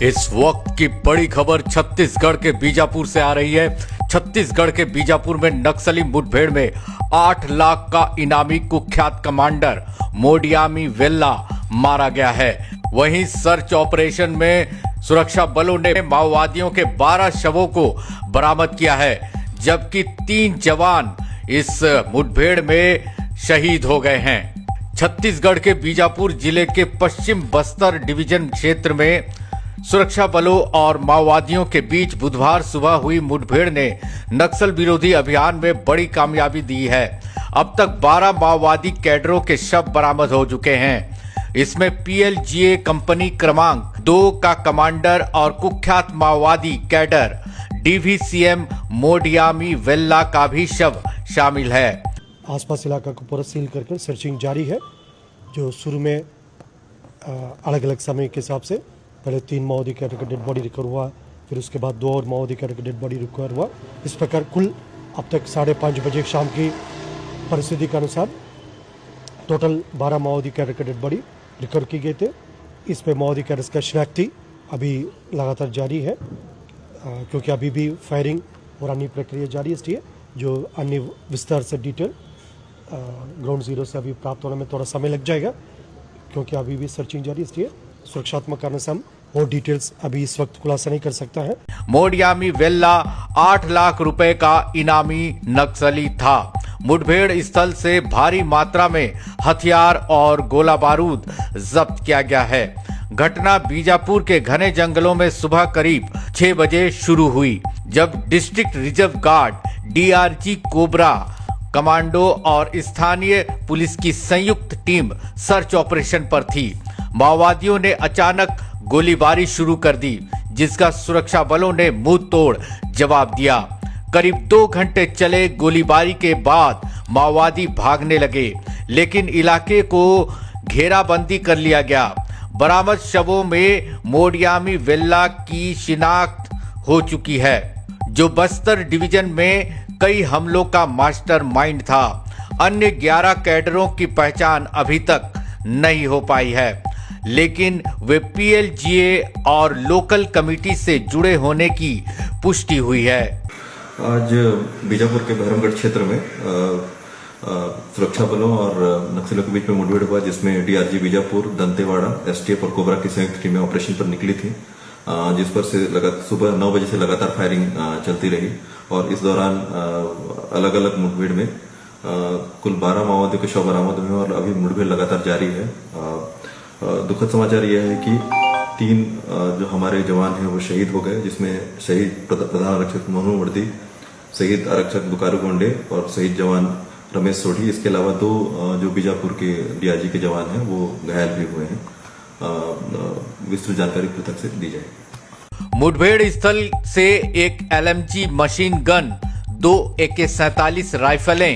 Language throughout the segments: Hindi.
इस वक्त की बड़ी खबर छत्तीसगढ़ के बीजापुर से आ रही है। छत्तीसगढ़ के बीजापुर में नक्सली मुठभेड़ में 8 लाख का इनामी कुख्यात कमांडर मोडियामी वेल्ला मारा गया है। वहीं सर्च ऑपरेशन में सुरक्षा बलों ने माओवादियों के 12 शवों को बरामद किया है, जबकि 3 जवान इस मुठभेड़ में शहीद हो गए हैं। छत्तीसगढ़ के बीजापुर जिले के पश्चिम बस्तर डिवीजन क्षेत्र में सुरक्षा बलों और माओवादियों के बीच बुधवार सुबह हुई मुठभेड़ ने नक्सल विरोधी अभियान में बड़ी कामयाबी दी है। अब तक 12 माओवादी कैडरों के शव बरामद हो चुके हैं। इसमें पीएलजीए कंपनी क्रमांक 2 का कमांडर और कुख्यात माओवादी कैडर डीवीसीएम मोडियामी वेल्ला का भी शव शामिल है। आसपास इलाका को पूरा सील करके सर्चिंग जारी है। जो शुरू में अलग अलग समय के हिसाब से पहले 3 माओवादी कैडर का डेड बॉडी रिकवर हुआ, फिर उसके बाद 2 और माओवादी कैडर का डेड बॉडी रिकवर हुआ। इस प्रकार कुल अब तक 5:30 बजे शाम की परिस्थिति के अनुसार टोटल 12 माओवादी कैडर का डेड बॉडी रिकवर की गए थे। इस पे माओवादी कैडर्स का शिनाख्ती अभी लगातार जारी है, क्योंकि अभी भी फायरिंग और अन्य प्रक्रिया जारी है। इसलिए जो अन्य विस्तार से डिटेल ग्राउंड जीरो से अभी प्राप्त होने में थोड़ा समय लग जाएगा, क्योंकि अभी भी सर्चिंग जारी है। इसलिए सुरक्षात्मक कारण से हम और डिटेल्स अभी इस वक्त खुलासा नहीं कर सकता है। मोडियामी वेल्ला 8 लाख रुपए का इनामी नक्सली था। मुठभेड़ स्थल से भारी मात्रा में हथियार और गोला बारूद जब्त किया गया है। घटना बीजापुर के घने जंगलों में सुबह करीब 6 बजे शुरू हुई, जब district reserve guard DRG cobra commando और स्थानीय पुलिस की संयुक्त टीम सर्च ऑपरेशन पर थी। माओवादियों ने अचानक गोलीबारी शुरू कर दी, जिसका सुरक्षा बलों ने मुंह तोड़ जवाब दिया। करीब 2 घंटे चले गोलीबारी के बाद माओवादी भागने लगे, लेकिन इलाके को घेराबंदी कर लिया गया। बरामद शवों में मोडियामी वेल्ला की शिनाख्त हो चुकी है, जो बस्तर डिवीजन में कई हमलों का मास्टरमाइंड था। अन्य 11 कैडरों की पहचान अभी तक नहीं हो पाई है, लेकिन वे पीएलजीए और लोकल कमेटी से जुड़े होने की पुष्टि हुई है। आज बीजापुर के बहरमगढ़ क्षेत्र में सुरक्षा बलों और नक्सलियों के बीच में मुठभेड़ हुआ, जिसमें डीआरजी बीजापुर, दंतेवाड़ा, एसटीएफ और कोबरा की संयुक्त टीमें ऑपरेशन पर निकली थी, जिस पर से सुबह 9 बजे से लगातार फायरिंग चलती रही। और इस दौरान अलग अलग मुठभेड़ में कुल 12 माओवादियों के शव बरामद हुए और अभी मुठभेड़ लगातार जारी है। दुखद समाचार यह है कि 3 जो हमारे जवान हैं वो शहीद हो गए, जिसमें शहीद प्रधान आरक्षक मोनू वर्दी, शहीद आरक्षक दुकारू गोंडे और शहीद जवान रमेश सोढ़ी। इसके अलावा 2 जो बीजापुर के डीआरजी के जवान हैं वो घायल भी हुए हैं। विस्तृत जानकारी पृथक से दी जाएगी। मुठभेड़ स्थल से एक LMG machine gun, 2 AK-47 राइफलें,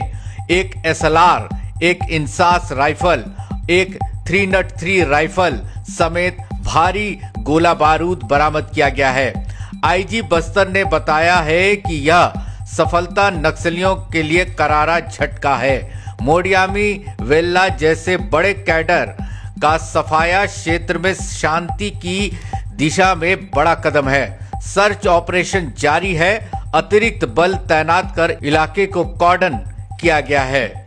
1 SLR, 1 INSAS rifle, 1 303 rifle समेत भारी गोला बारूद बरामद किया गया है। आईजी बस्तर ने बताया है कि यह सफलता नक्सलियों के लिए करारा झटका है। मोडियामी वेल्ला जैसे बड़े कैडर का सफाया क्षेत्र में शांति की दिशा में बड़ा कदम है। सर्च ऑपरेशन जारी है। अतिरिक्त बल तैनात कर इलाके को कॉर्डन किया गया है।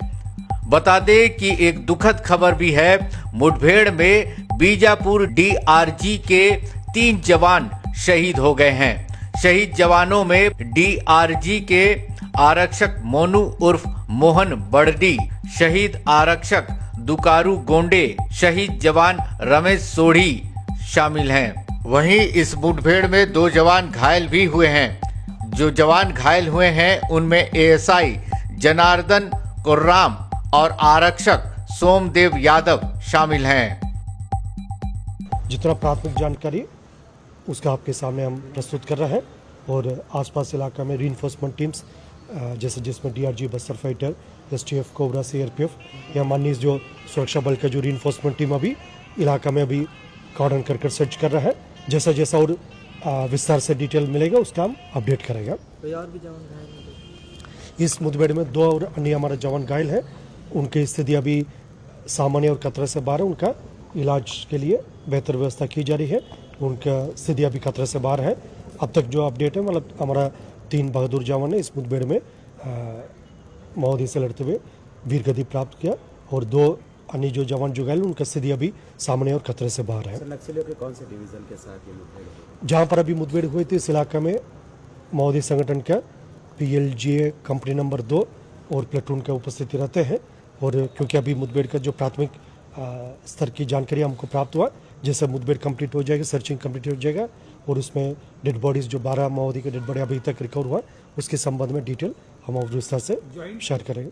बता दें कि एक दुखद खबर भी है। मुठभेड़ में बीजापुर डीआरजी के 3 जवान शहीद हो गए हैं। शहीद जवानों में डीआरजी के आरक्षक मोनू उर्फ मोहन बड़डी, शहीद आरक्षक दुकारू गोंडे, शहीद जवान रमेश सोढ़ी शामिल हैं। वहीं इस मुठभेड़ में 2 जवान घायल भी हुए हैं। जो जवान घायल हुए हैं उनमें एएसआई जनार्दन कुर्राम और आरक्षक सोमदेव यादव शामिल हैं। जितना प्राथमिक जानकारी उसका आपके सामने हम प्रस्तुत कर रहे हैं, और आसपास इलाका में रीइंफोर्समेंट टीम्स जैसे जिसमें DRG Bastar fighter, STF, cobra, CRPF या माननीय जो सुरक्षा बल का जो रीइंफोर्समेंट टीम अभी इलाका में अभी कॉर्डन कर सर्च कर रहा है। जैसा जैसा और विस्तार से डिटेल मिलेगा उसका हम अपडेट करेगा। कोई और भी जवान घायल? इस मुठभेड़ में 2 और अन्य हमारे जवान घायल हैं। उनकी स्थिति अभी सामान्य और खतरे से बाहर है। उनका इलाज के लिए बेहतर व्यवस्था की जा रही है। उनका स्थिति अभी खतरे से बाहर है। अब तक जो अपडेट है मतलब हमारा 3 बहादुर जवान ने इस मुठभेड़ में माओवादी से लड़ते हुए वीर गति प्राप्त किया और 2 अन्य जो जवान जो घायल उनका स्थिति अभी सामने और खतरे से बाहर है। नक्सलियों के कौन से डिवीजन के साथ ये मुठभेड़ हुई? जहाँ पर अभी मुठभेड़ हुई थी इस इलाके में माओवादी संगठन का PLGA कंपनी नंबर 2 और प्लेटून का उपस्थिति रहते हैं। और क्योंकि अभी मुठभेड़ का जो प्राथमिक स्तर की जानकारी हमको प्राप्त हुआ, जैसे मुठभेड़ कंप्लीट हो जाएगा, सर्चिंग कंप्लीट हो जाएगा और उसमें डेड बॉडीज जो 12 माओवादी के डेड बॉडी अभी तक रिकवर हुआ उसके संबंध में डिटेल हम और विस्तार से शेयर करेंगे।